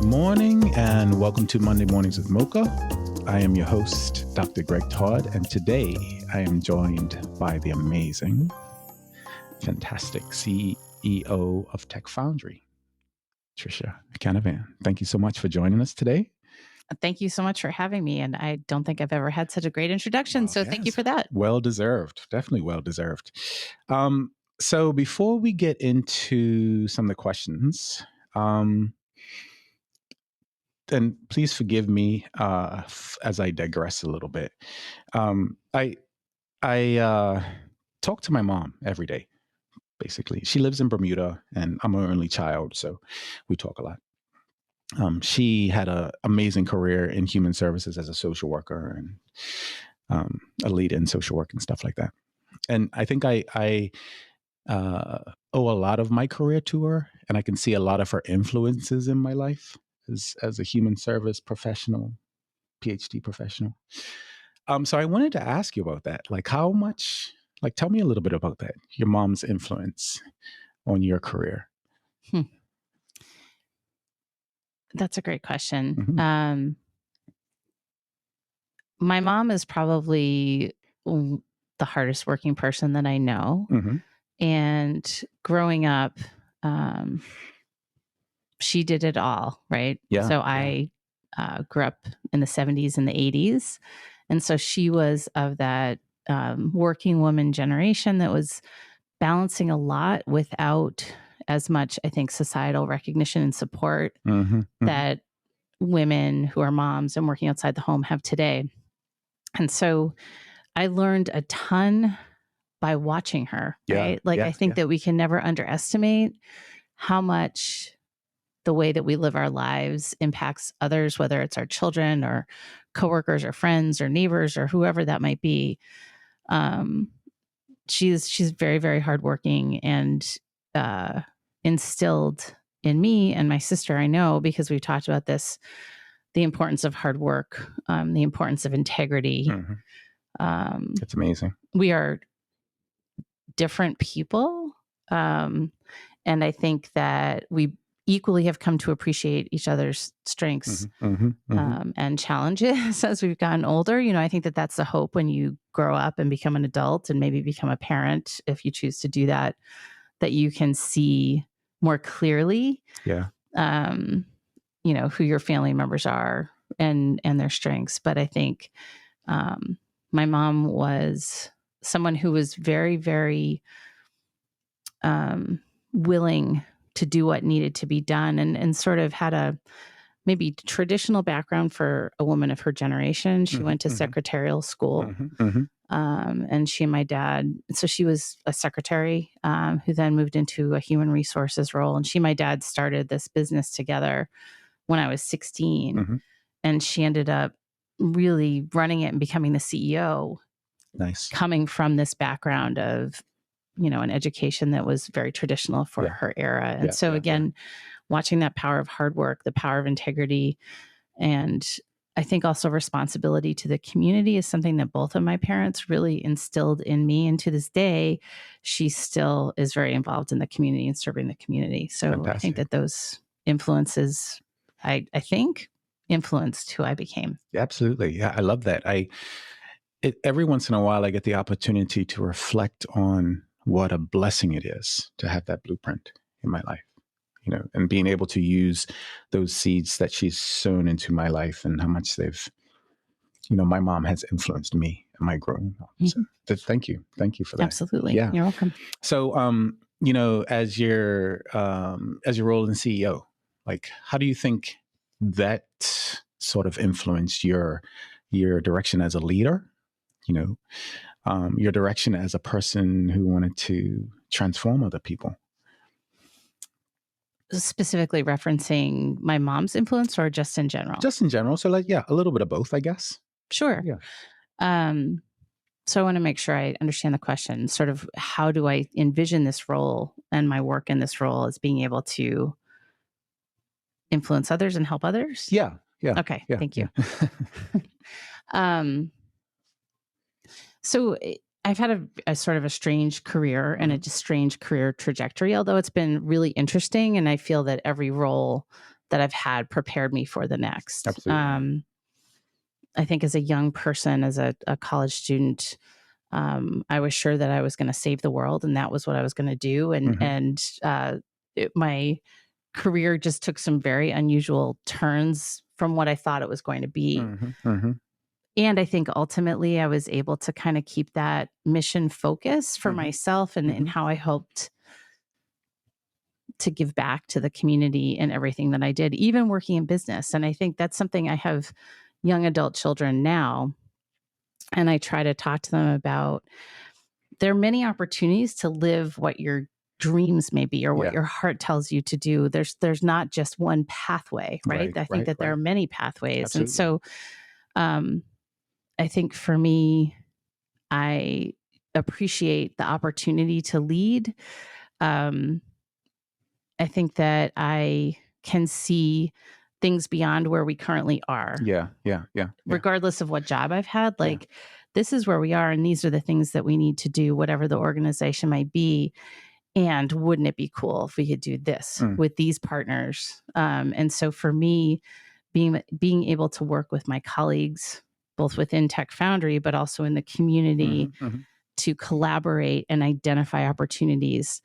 morning and welcome to Monday Mornings with MOCHA. I am your host, Dr. Greg Todd, and today I am joined by the amazing, fantastic CEO of Tech Foundry, Tricia Canavan. Thank you so much for joining us today. Thank you so much for having me. And I don't think I've ever had such a great introduction. So thank you for that. Well deserved. Definitely well deserved. So before we get into some of the questions, and please forgive me as I digress a little bit. I talk to my mom every day, basically. She lives in Bermuda, and I'm her only child, so we talk a lot. She had an amazing career in human services as a social worker and a lead in social work and stuff like that. And I think I owe a lot of my career to her, and I can see a lot of her influences in my life as a human service professional, PhD professional. So I wanted to ask you about that. Like how much, tell me a little bit about that, your mom's influence on your career. That's a great question. Mm-hmm. My mom is probably the hardest working person that I know. Mm-hmm. And growing up, she did it all, right? Yeah. So I grew up in the 70s and the 80s. And so she was of that working woman generation that was balancing a lot without as much, I think, societal recognition and support that women who are moms and working outside the home have today. And so I learned a ton by watching her, right? I think that we can never underestimate how much the way that we live our lives impacts others, whether it's our children or coworkers or friends or neighbors or whoever that might be. She's very, very hardworking and instilled in me and my sister, I know, because we've talked about this, the importance of hard work, the importance of integrity. It's amazing. We are different people. And I think that we equally have come to appreciate each other's strengths and challenges as we've gotten older. You know, I think that that's the hope when you grow up and become an adult and maybe become a parent, if you choose to do that, that you can see more clearly, you know, who your family members are and their strengths. But I think my mom was someone who was very, very willing to do what needed to be done and sort of had a maybe traditional background for a woman of her generation. She went to secretarial school and she and my dad, so she was a secretary who then moved into a human resources role. And she and my dad started this business together when I was 16 and she ended up really running it and becoming the CEO. Nice. Coming from this background of, you know, an education that was very traditional for her era. And so again, watching that power of hard work, the power of integrity, and I think also responsibility to the community is something that both of my parents really instilled in me. And to this day, she still is very involved in the community and serving the community. So fantastic. I think that those influences, I think, influenced who I became. Absolutely. Yeah, I love that. Every once in a while, I get the opportunity to reflect on what a blessing it is to have that blueprint in my life, you know, and being able to use those seeds that she's sown into my life and how much they've, you know, my mom has influenced me and my growing up. So thank you. Thank you for that. Absolutely. Yeah. You're welcome. So, you know, as your role in CEO, like, how do you think that sort of influenced your direction as a leader? You know, your direction as a person who wanted to transform other people? Specifically referencing my mom's influence or just in general? Just in general. So a little bit of both, I guess. Sure. Yeah. So I want to make sure I understand the question. Sort of how do I envision this role and my work in this role as being able to influence others and help others? Yeah. Yeah. Okay. Yeah, thank you. So I've had a sort of a strange career and a strange career trajectory, although it's been really interesting. And I feel that every role that I've had prepared me for the next. Absolutely. I think as a young person, as a college student, I was sure that I was going to save the world, and that was what I was going to do. My career just took some very unusual turns from what I thought it was going to be. And I think ultimately I was able to kind of keep that mission focus for myself and how I hoped to give back to the community and everything that I did, even working in business. And I think that's something I have young adult children now, and I try to talk to them about. There are many opportunities to live what your dreams may be or what your heart tells you to do. There's not just one pathway, right? I think that there are many pathways. Absolutely. And so I think for me, I appreciate the opportunity to lead. I think that I can see things beyond where we currently are. Yeah. Regardless of what job I've had, like this is where we are, and these are the things that we need to do, whatever the organization might be. And wouldn't it be cool if we could do this with these partners? And so for me, being able to work with my colleagues, both within Tech Foundry, but also in the community, to collaborate and identify opportunities,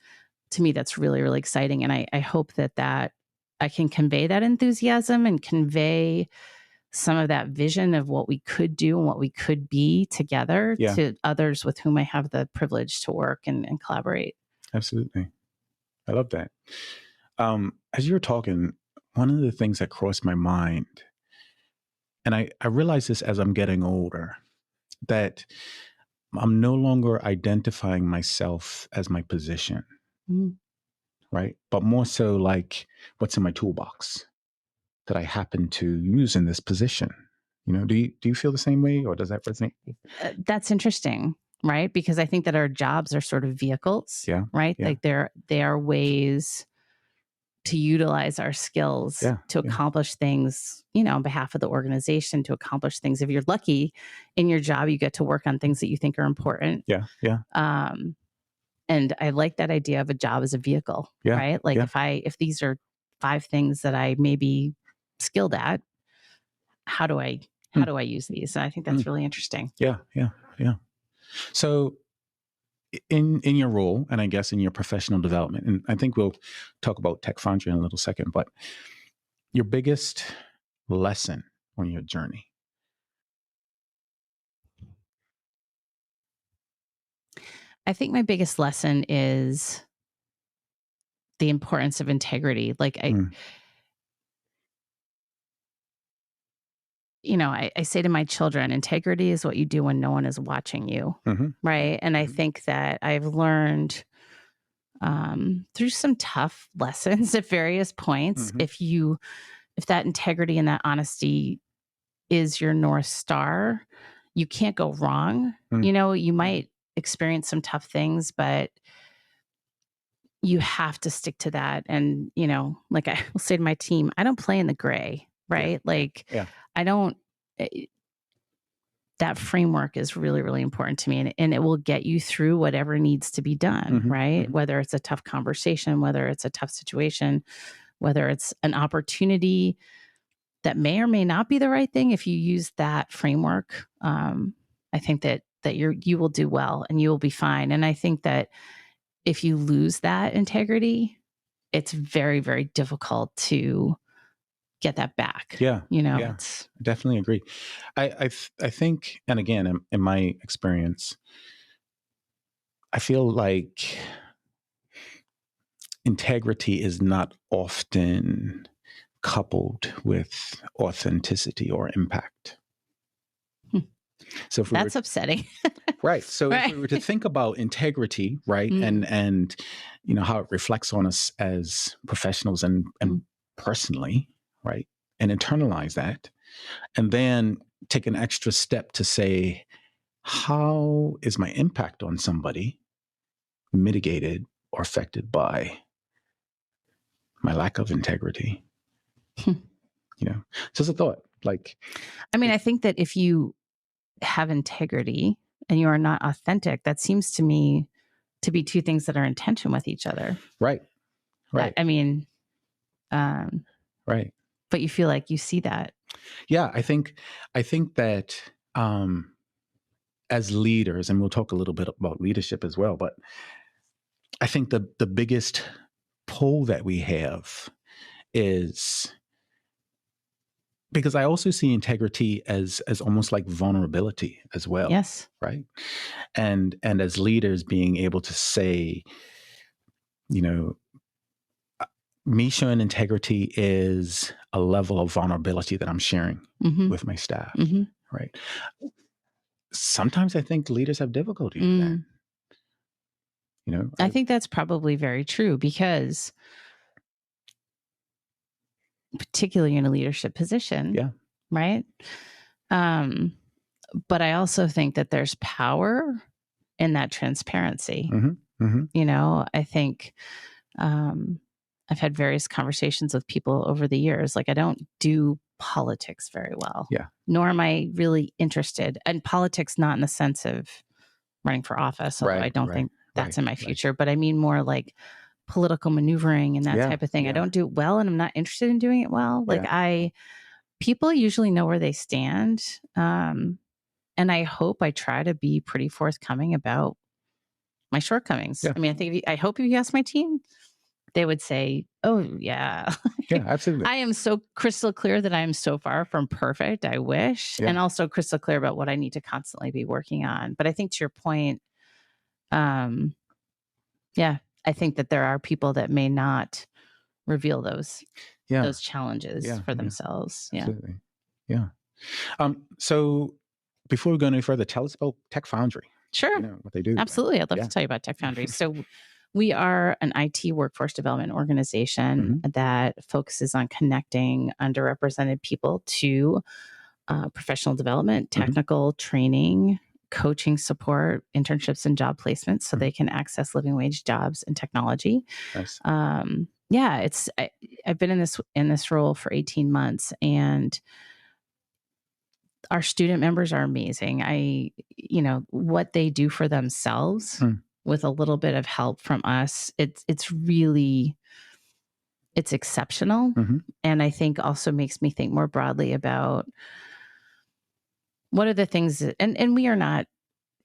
to me, that's really, really exciting. And I hope that I can convey that enthusiasm and convey some of that vision of what we could do and what we could be together to others with whom I have the privilege to work and collaborate. Absolutely. I love that. As you were talking, one of the things that crossed my mind, and I realize this as I'm getting older, that I'm no longer identifying myself as my position, right? But more so like what's in my toolbox that I happen to use in this position. Do you feel the same way, or does that resonate? That's interesting, right? Because I think that our jobs are sort of vehicles, right? Yeah. Like they are ways to utilize our skills to accomplish things, on behalf of the organization, to accomplish things. If you're lucky in your job, you get to work on things that you think are important. Yeah. And I like that idea of a job as a vehicle, right? Like if these are 5 things that I may be skilled at, how do I use these? And I think that's really interesting. Yeah. So in your role, and I guess in your professional development, and I think we'll talk about Tech Foundry in a little second, but your biggest lesson on your journey? I think my biggest lesson is the importance of integrity. Like I say to my children, integrity is what you do when no one is watching you. Right. And I think that I've learned through some tough lessons at various points, if that integrity and that honesty is your North Star, you can't go wrong. You might experience some tough things, but you have to stick to that. And, like I will say to my team, I don't play in the gray, right? I don't, that framework is really, really important to me, and it will get you through whatever needs to be done, right? Whether it's a tough conversation, whether it's a tough situation, whether it's an opportunity that may or may not be the right thing. If you use that framework, I think that you will do well and you will be fine. And I think that if you lose that integrity, it's very, very difficult to get that back. It's definitely agree. I think, and again, in my experience, I feel like integrity is not often coupled with authenticity or impact. So that's upsetting. Right. So if we were to think about integrity, right, and how it reflects on us as professionals and personally, right, and internalize that, and then take an extra step to say, how is my impact on somebody mitigated or affected by my lack of integrity? Just a thought. I think that if you have integrity and you are not authentic, that seems to me to be two things that are in tension with each other. Right. Right. Right. But you feel like you see that. Yeah. I think that as leaders, and we'll talk a little bit about leadership as well, but I think the biggest pull that we have is because I also see integrity as almost like vulnerability as well. Yes. Right. And as leaders being able to say, you know, me showing integrity is a level of vulnerability that I'm sharing with my staff. Right. Sometimes I think leaders have difficulty with that. You know, I think that's probably very true because particularly in a leadership position. Yeah. Right. But I also think that there's power in that transparency. You know, I think I've had various conversations with people over the years. Like, I don't do politics very well. Yeah. Nor am I really interested in politics, not in the sense of running for office, although I don't think that's in my future, but I mean more like political maneuvering and that type of thing. I don't do it well, and I'm not interested in doing it well. Like people usually know where they stand. And I hope I try to be pretty forthcoming about my shortcomings. Yeah. I mean, I hope if you ask my team, they would say, oh yeah. Yeah, absolutely. I am so crystal clear that I am so far from perfect. I wish. And also crystal clear about what I need to constantly be working on. But I think to your point, I think that there are people that may not reveal those challenges for themselves. Absolutely. Yeah. So before we go any further, tell us about Tech Foundry. Sure. You know, what they do. Absolutely. I'd love to tell you about Tech Foundry. So we are an IT workforce development organization that focuses on connecting underrepresented people to professional development, technical training, coaching support, internships, and job placements so they can access living wage jobs in technology. Nice. I've been in this role for 18 months, and our student members are amazing. What they do for themselves with a little bit of help from us, it's exceptional. And I think also makes me think more broadly about what are the things that, and we are not,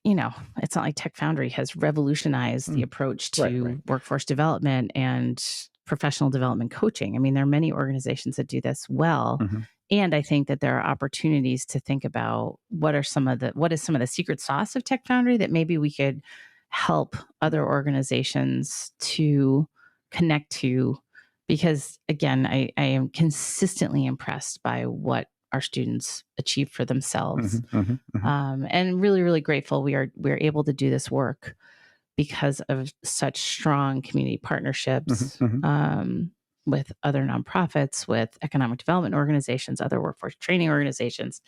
it's not like Tech Foundry has revolutionized the approach to workforce development and professional development coaching. I mean, there are many organizations that do this well. And I think that there are opportunities to think about what is some of the secret sauce of Tech Foundry that maybe we could help other organizations to connect to, because again, I am consistently impressed by what our students achieve for themselves. And really, really grateful we're able to do this work because of such strong community partnerships with other nonprofits, with economic development organizations, other workforce training organizations,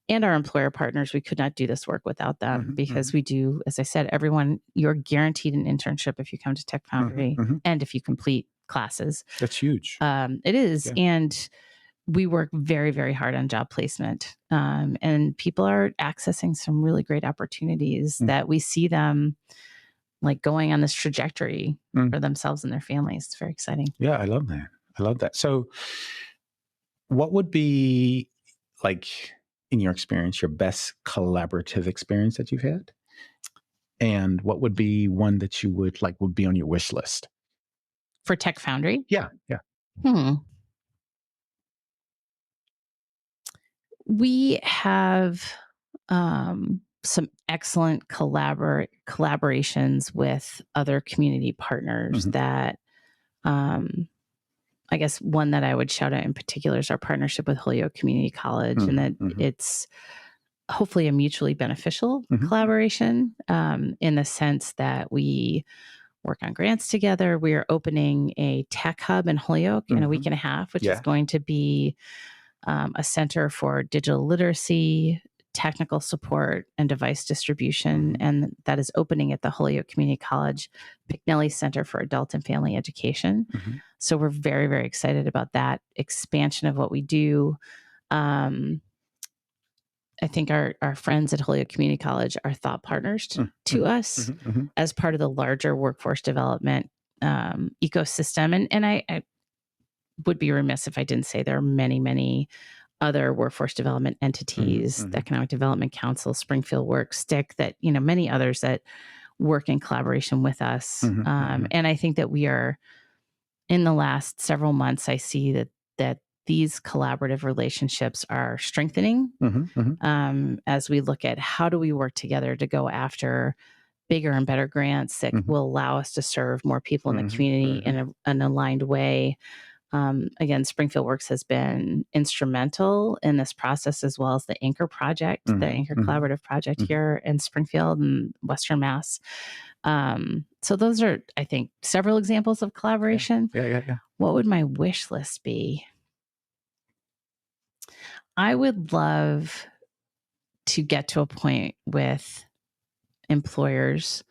and our employer partners. We could not do this work without them because we do, as I said, you're guaranteed an internship if you come to Tech Foundry and if you complete classes. That's huge. It is. Yeah. And we work very, very hard on job placement. And people are accessing some really great opportunities that we see them like going on this trajectory for themselves and their families. It's very exciting. Yeah, I love that. So what would be, like, in your experience, your best collaborative experience that you've had? And what would be one that you would be on your wish list? For Tech Foundry? Yeah. We have some excellent collaborations with other community partners that I guess one that I would shout out in particular is our partnership with Holyoke Community College, and that it's hopefully a mutually beneficial collaboration in the sense that we work on grants together. We are opening a tech hub in Holyoke in a week and a half, which is going to be a center for digital literacy, technical support, and device distribution. And that is opening at the Holyoke Community College Picknelly Center for Adult and Family Education. So we're very, very excited about that expansion of what we do. I think our friends at Holyoke Community College are thought partners to us as part of the larger workforce development ecosystem. And would be remiss if I didn't say there are many, many other workforce development entities, the Economic Development Council, Springfield Works, STIC, that, many others that work in collaboration with us. And I think that we are, in the last several months, I see that these collaborative relationships are strengthening as we look at how do we work together to go after bigger and better grants that will allow us to serve more people in the community in an aligned way. Again, Springfield Works has been instrumental in this process, as well as the Anchor Project, the Anchor Collaborative Project here in Springfield and Western Mass. So those are, I think, several examples of collaboration. Yeah. What would my wish list be? I would love to get to a point with employers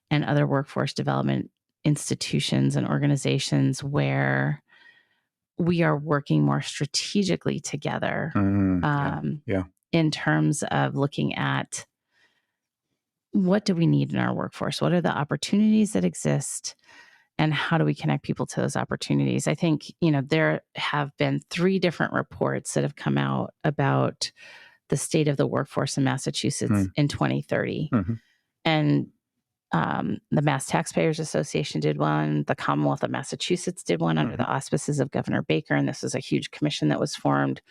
and other workforce development institutions and organizations where we are working more strategically together in terms of looking at what do we need in our workforce? What are the opportunities that exist? And how do we connect people to those opportunities? I think, there have been 3 different reports that have come out about the state of the workforce in Massachusetts in 2030. And the Mass Taxpayers Association did one. The Commonwealth of Massachusetts did one under the auspices of Governor Baker. And this was a huge commission that was formed.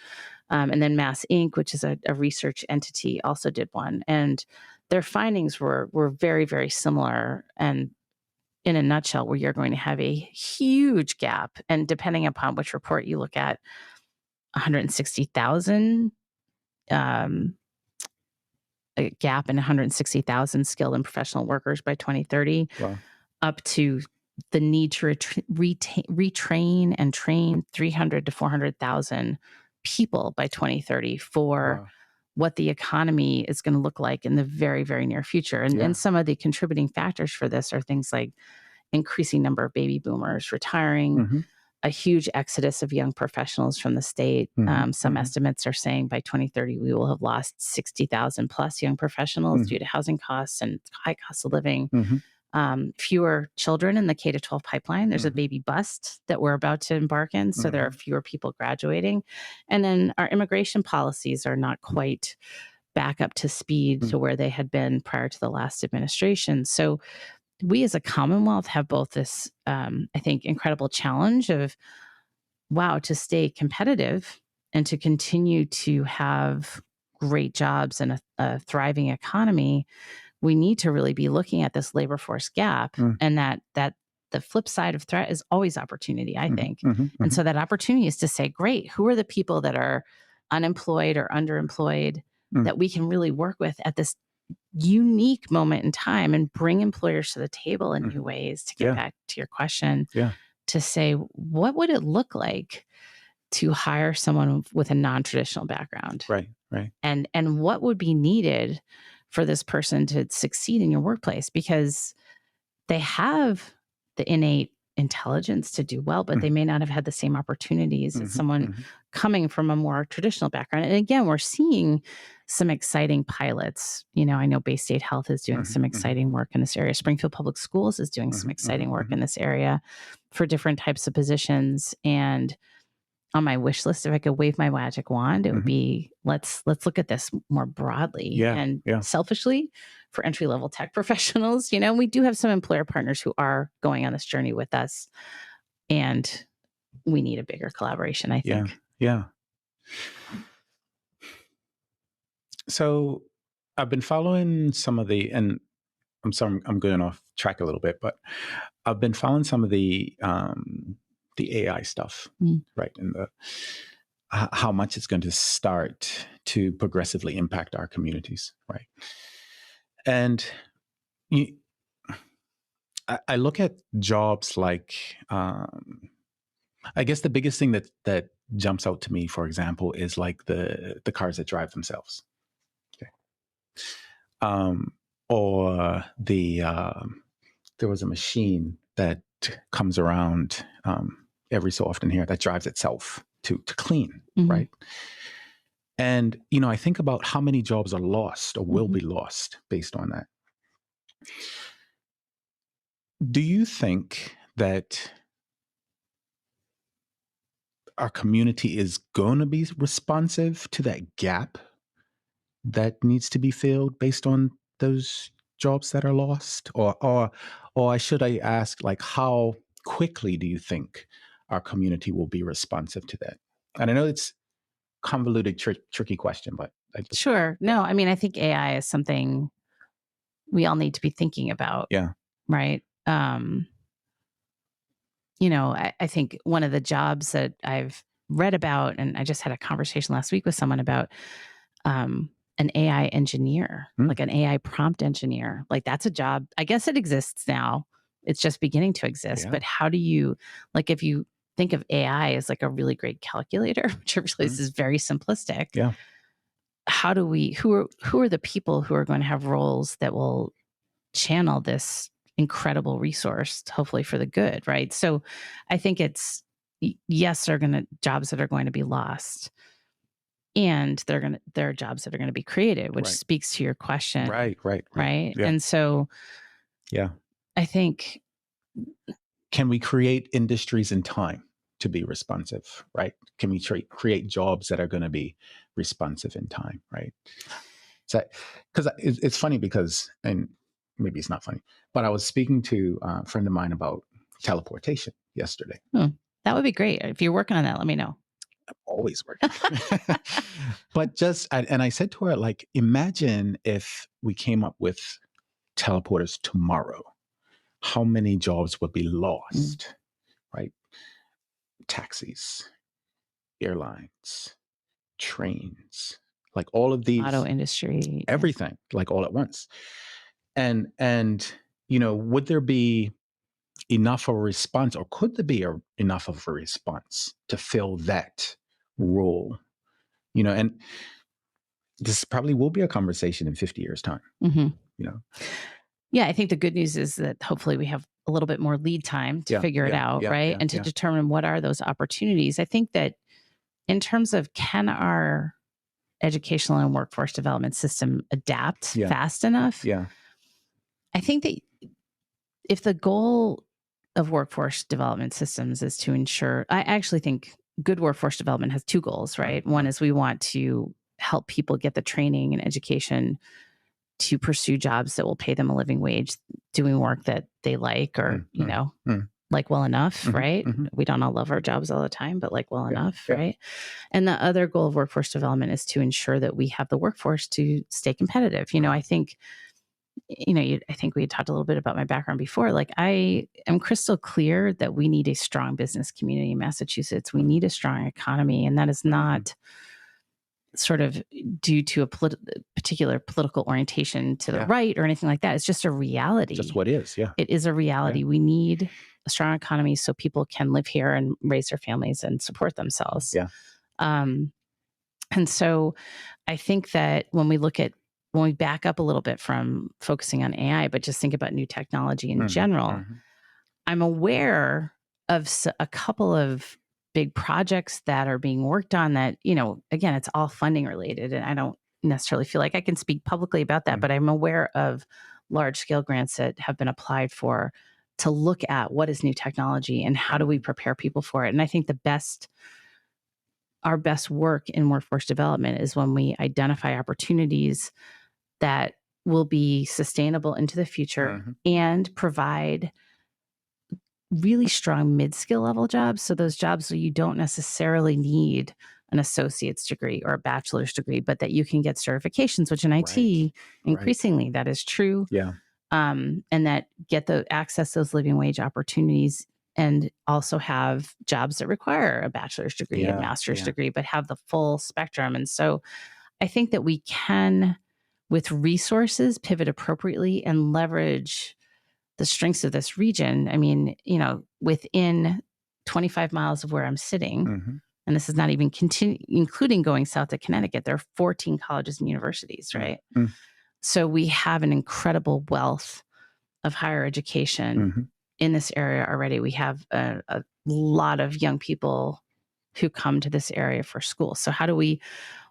And then Mass Inc., which is a research entity, also did one. And their findings were very, very similar. And in a nutshell, where you're going to have a huge gap. And depending upon which report you look at, 160,000 a gap in 160,000 skilled and professional workers by 2030, up to the need to retrain and train 300 to 400,000 people by 2030 for what the economy is going to look like in the very, very near future. And some of the contributing factors for this are things like increasing number of baby boomers retiring, a huge exodus of young professionals from the state. Some estimates are saying by 2030, we will have lost 60,000 plus young professionals due to housing costs and high cost of living. Fewer children in the K-12 pipeline. There's a baby bust that we're about to embark in. So there are fewer people graduating. And then our immigration policies are not quite back up to speed to where they had been prior to the last administration. So we as a Commonwealth have both this, I think, incredible challenge of, to stay competitive and to continue to have great jobs and a thriving economy. We need to really be looking at this labor force gap, and that the flip side of threat is always opportunity, I think. And so that opportunity is to say, great, who are the people that are unemployed or underemployed that we can really work with at this unique moment in time and bring employers to the table in new ways, to get back to your question, to say, what would it look like to hire someone with a non-traditional background? Right. And what would be needed for this person to succeed in your workplace? Because they have the innate intelligence to do well, but they may not have had the same opportunities as someone coming from a more traditional background. And again, we're seeing some exciting pilots. I know Bay State Health is doing some exciting work in this area. Springfield Public Schools is doing some exciting work in this area for different types of positions. And on my wish list, if I could wave my magic wand, it would be, let's look at this more broadly and selfishly for entry-level tech professionals. We do have some employer partners who are going on this journey with us, and we need a bigger collaboration, I think. Yeah. So I've been following some of and I'm sorry, I'm going off track a little bit, but I've been following some of the AI stuff, right? And how much it's going to start to progressively impact our communities, right? And I look at jobs like, I guess the biggest thing that jumps out to me, for example, is like the cars that drive themselves. Okay. Or there was a machine that comes around every so often here that drives itself to clean, right? And, I think about how many jobs are lost or will be lost based on that. Do you think that our community is going to be responsive to that gap that needs to be filled based on those jobs that are lost? Or should I ask, like, how quickly do you think our community will be responsive to that? And I know it's convoluted, tricky question, but I just, Sure. No, I mean, I think AI is something we all need to be thinking about, yeah. right? I think one of the jobs that I've read about, and I just had a conversation last week with someone about an AI engineer, like an AI prompt engineer. Like that's a job, I guess it exists now. It's just beginning to exist. Yeah. But how do you, like, if you think of AI as like a really great calculator, which I realize is very simplistic. Yeah. How do we, who are the people who are going to have roles that will channel this incredible resource, hopefully for the good, right? So I think it's, yes, there are jobs that are going to be lost, and there are jobs that are going to be created, which speaks to your question. Right. Yeah. And so I think, can we create industries in time to be responsive, right? Can we create jobs that are going to be responsive in time, right? So, because it's funny because, and maybe it's not funny, but I was speaking to a friend of mine about teleportation yesterday. That would be great. If you're working on that, let me know. I'm always working. But and I said to her, like, imagine if we came up with teleporters tomorrow, how many jobs would be lost, right? Taxis, airlines, trains, like all of these, auto industry, everything, like all at once. And would there be enough of a response, or could there be enough of a response to fill that role? And this probably will be a conversation in 50 years' time. Yeah, I think the good news is that hopefully we have a little bit more lead time to figure it out, right? And to determine what are those opportunities. I think that in terms of, can our educational and workforce development system adapt fast enough? Yeah. I think that if the goal of workforce development systems is to ensure, I actually think good workforce development has two goals, right? One is we want to help people get the training and education to pursue jobs that will pay them a living wage, doing work that they like, or, like well enough, right? We don't all love our jobs all the time, but like well enough, right? And the other goal of workforce development is to ensure that we have the workforce to stay competitive. I think, I think we had talked a little bit about my background before. Like, I am crystal clear that we need a strong business community in Massachusetts. We need a strong economy, and that is not sort of due to a particular political orientation to the right or anything like that. It's just a reality. Just what is, It is a reality. We need a strong economy so people can live here and raise their families and support themselves. And so I think that when we back up a little bit from focusing on AI, but just think about new technology in general, I'm aware of a couple of big projects that are being worked on that, again, it's all funding related. And I don't necessarily feel like I can speak publicly about that, but I'm aware of large scale grants that have been applied for to look at what is new technology and how do we prepare people for it. And I think our best work in workforce development is when we identify opportunities that will be sustainable into the future and provide really strong mid-skill level jobs. So those jobs where you don't necessarily need an associate's degree or a bachelor's degree, but that you can get certifications, which in IT, increasingly that is true. And that get access those living wage opportunities, and also have jobs that require a bachelor's degree, a master's degree, but have the full spectrum. And so I think that we can, with resources, pivot appropriately and leverage the strengths of this region. I mean, within 25 miles of where I'm sitting, and this is not even including going south to Connecticut, there are 14 colleges and universities, right? So we have an incredible wealth of higher education in this area already. We have a lot of young people who come to this area for school. So how do we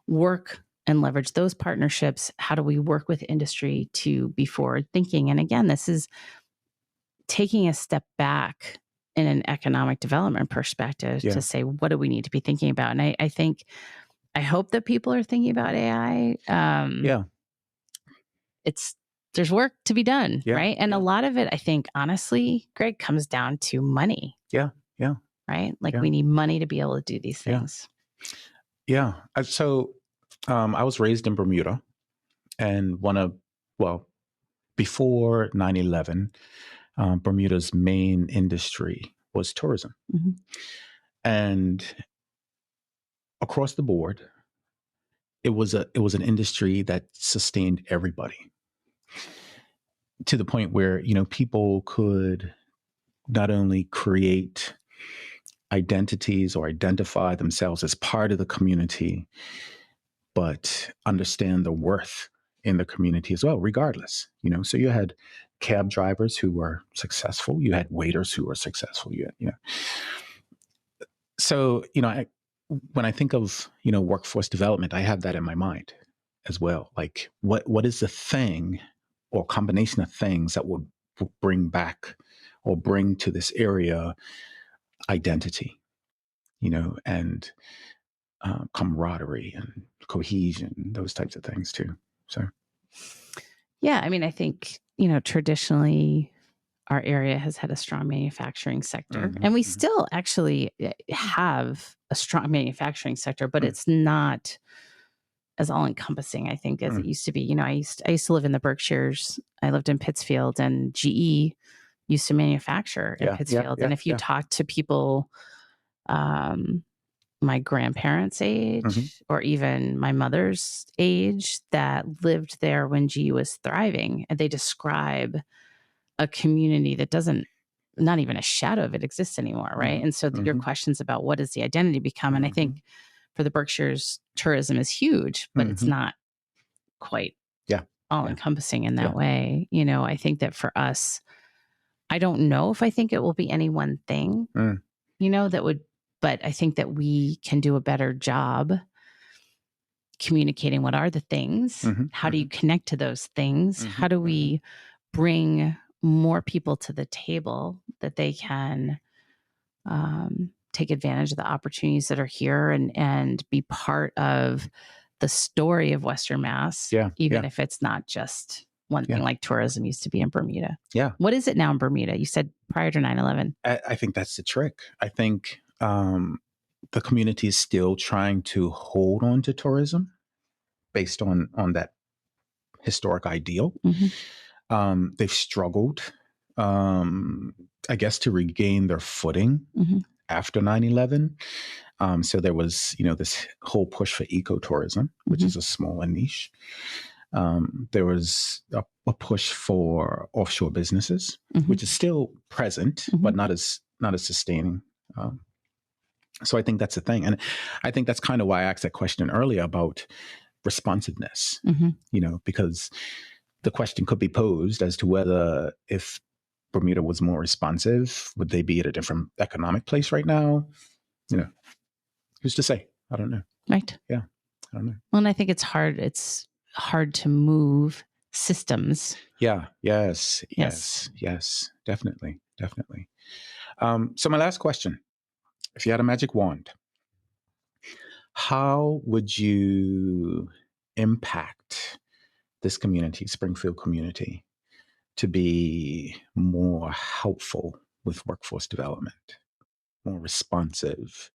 work and leverage those partnerships? How do we work with industry to be forward thinking? And again, this is taking a step back in an economic development perspective Yeah. to say, what do we need to be thinking about? And I hope that people are thinking about AI. Yeah. There's work to be done, Yeah. right? And a Yeah. lot of it, I think, honestly, Greg, comes down to money. Yeah. Yeah. Right? Like Yeah. we need money to be able to do these Yeah. things. Yeah. So I was raised in Bermuda, and before 9/11, Bermuda's main industry was tourism. Mm-hmm. And across the board, it was an industry that sustained everybody, to the point where, people could not only create identities or identify themselves as part of the community, but understand the worth in the community as well, regardless. So you had cab drivers who were successful, you had waiters who were successful, So, when I think of, workforce development, I have that in my mind as well. Like, what is the thing or combination of things that would bring back or bring to this area identity, and camaraderie and cohesion, those types of things too. So, yeah, I mean, I think, traditionally our area has had a strong manufacturing sector, and we still actually have a strong manufacturing sector, but it's not as all encompassing, I think, as it used to be. I used to live in the Berkshires. I lived in Pittsfield, and GE used to manufacture in Pittsfield. And if you talk to people, my grandparents' age or even my mother's age that lived there when GE was thriving, and they describe a community that not even a shadow of it exists anymore, right? And so your questions about what does the identity become, and I think for the Berkshires, tourism is huge, but it's not quite all encompassing in that way. I think that for us, I don't know if I think it will be any one thing, but I think that we can do a better job communicating what are the things, how do you connect to those things, how do we bring more people to the table that they can take advantage of the opportunities that are here and be part of the story of Western Mass, even if it's not just one thing like tourism used to be in Bermuda. Yeah. What is it now in Bermuda? You said prior to 9/11. I think that's the trick. I think the community is still trying to hold on to tourism based on that historic ideal. They've struggled, I guess, to regain their footing after 9/11. So there was, this whole push for ecotourism, which is a smaller niche. There was a push for offshore businesses, which is still present, but not as sustaining. So I think that's the thing. And I think that's kind of why I asked that question earlier about responsiveness, because the question could be posed as to whether if Bermuda was more responsive, would they be at a different economic place right now? Who's to say? I don't know. Right. Yeah. I don't know. Well, and I think it's hard. It's hard to move systems. Yeah. Yes. Definitely. So my last question, if you had a magic wand, how would you impact this community, Springfield community, to be more helpful with workforce development, more responsive?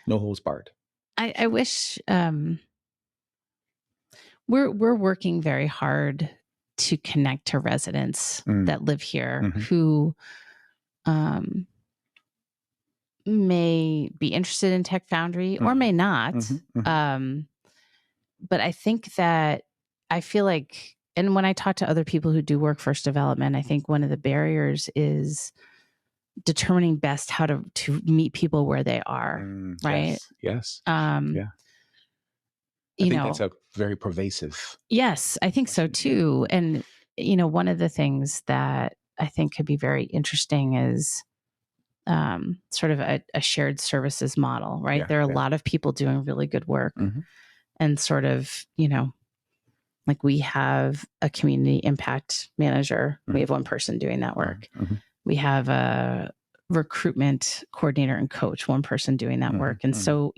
No holds barred. I wish we're working very hard to connect to residents that live here who may be interested in Tech Foundry or may not. But I think that I feel like, and when I talk to other people who do workforce development, I think one of the barriers is determining best how to meet people where they are, right? Yes. Yeah. I think that's a very pervasive. Yes, I think so too. And, one of the things that I think could be very interesting is sort of a shared services model, right? There are a lot of people doing really good work and sort of, Like we have a community impact manager. We have one person doing that work. We have a recruitment coordinator and coach, one person doing that work. And so,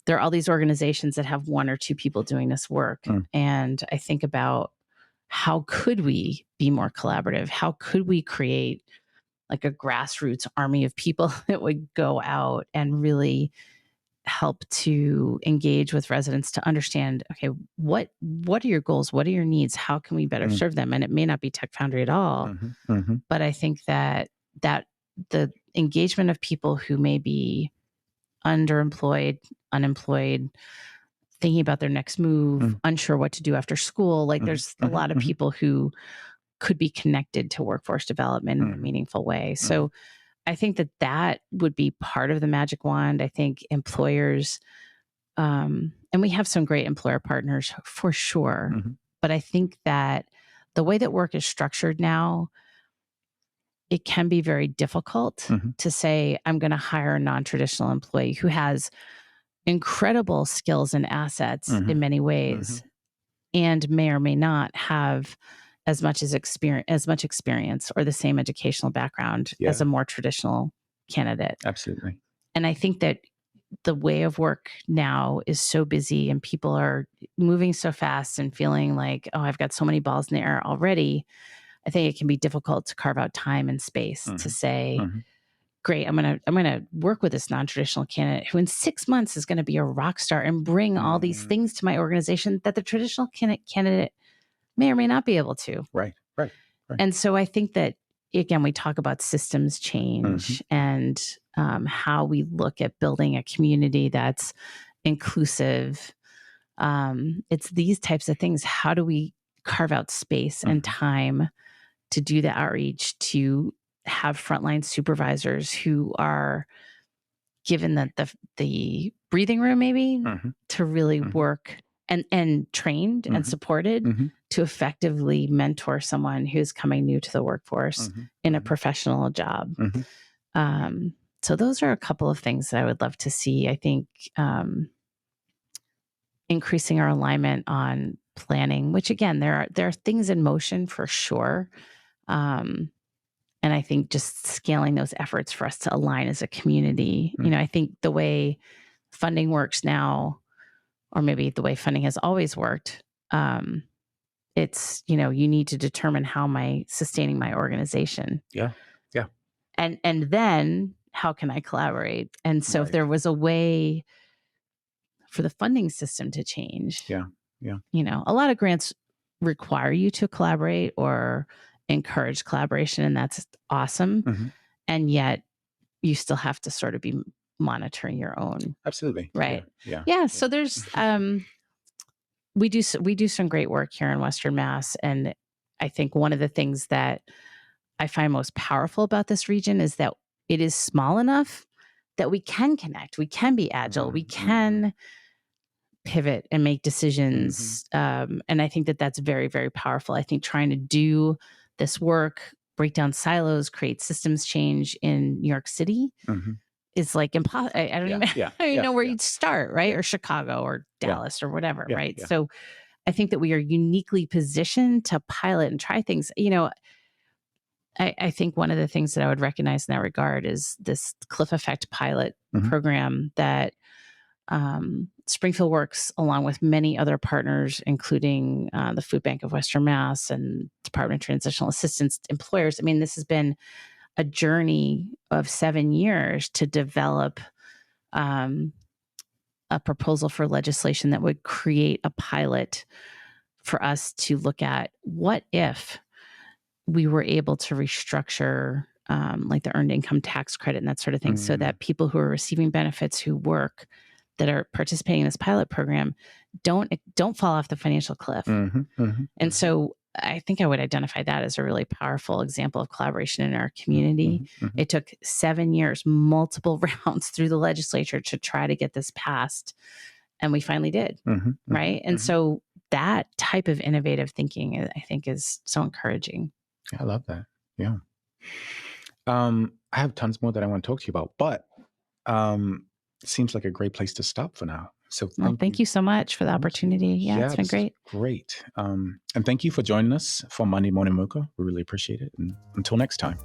there are all these organizations that have one or two people doing this work. And I think about how could we be more collaborative? How could we create like a grassroots army of people that would go out and really help to engage with residents to understand, okay, what are your goals? What are your needs? How can we better serve them? And it may not be Tech Foundry at all, but I think that the engagement of people who may be underemployed, unemployed, thinking about their next move, unsure what to do after school, like there's a lot of people who could be connected to workforce development in a meaningful way. So I think that would be part of the magic wand. I think employers, and we have some great employer partners for sure, but I think that the way that work is structured now, it can be very difficult to say, I'm going to hire a non-traditional employee who has incredible skills and assets in many ways, and may or may not have as much experience or the same educational background as a more traditional candidate. Absolutely. And I think that the way of work now is so busy and people are moving so fast and feeling like, oh, I've got so many balls in the air already. I think it can be difficult to carve out time and space to say, great, I'm gonna work with this non-traditional candidate who in 6 months is going to be a rock star and bring all these things to my organization that the traditional candidate may or may not be able to. Right. And so I think that, again, we talk about systems change and how we look at building a community that's inclusive. It's these types of things. How do we carve out space and time to do the outreach, to have frontline supervisors who are given the breathing room maybe to really work and trained and supported to effectively mentor someone who's coming new to the workforce in a professional job. So those are a couple of things that I would love to see. I think increasing our alignment on planning, which again, there are things in motion for sure. And I think just scaling those efforts for us to align as a community. I think the way funding works now, or maybe the way funding has always worked, it's, you need to determine how am I sustaining my organization. Yeah. And then how can I collaborate? And so if there was a way for the funding system to change, a lot of grants require you to collaborate or encourage collaboration, and that's awesome. And yet you still have to sort of be monitoring your own. Absolutely. Right. Yeah. So there's, we do some great work here in Western Mass. And I think one of the things that I find most powerful about this region is that it is small enough that we can connect, we can be agile, we can pivot and make decisions. And I think that that's very, very powerful. I think trying to do this work, break down silos, create systems change in New York City is like impossible. I don't even know where you'd start, right? Or Chicago or Dallas or whatever, right? So I think that we are uniquely positioned to pilot and try things. I think one of the things that I would recognize in that regard is this Cliff Effect pilot program that Springfield works along with many other partners, including the Food Bank of Western Mass and Department of Transitional Assistance, employers. I mean, this has been a journey of 7 years to develop a proposal for legislation that would create a pilot for us to look at what if we were able to restructure like the earned income tax credit and that sort of thing, so that people who are receiving benefits who work that are participating in this pilot program don't fall off the financial cliff. And so I think I would identify that as a really powerful example of collaboration in our community. It took 7 years, multiple rounds through the legislature to try to get this passed. And we finally did. Right. And so that type of innovative thinking, I think, is so encouraging. I love that. Yeah. I have tons more that I want to talk to you about, but it seems like a great place to stop for now. So Well, thank you so much for the opportunity. Yeah, it's been this is great. great. And thank you for joining us for Monday Morning Mocha. We really appreciate it. And until next time.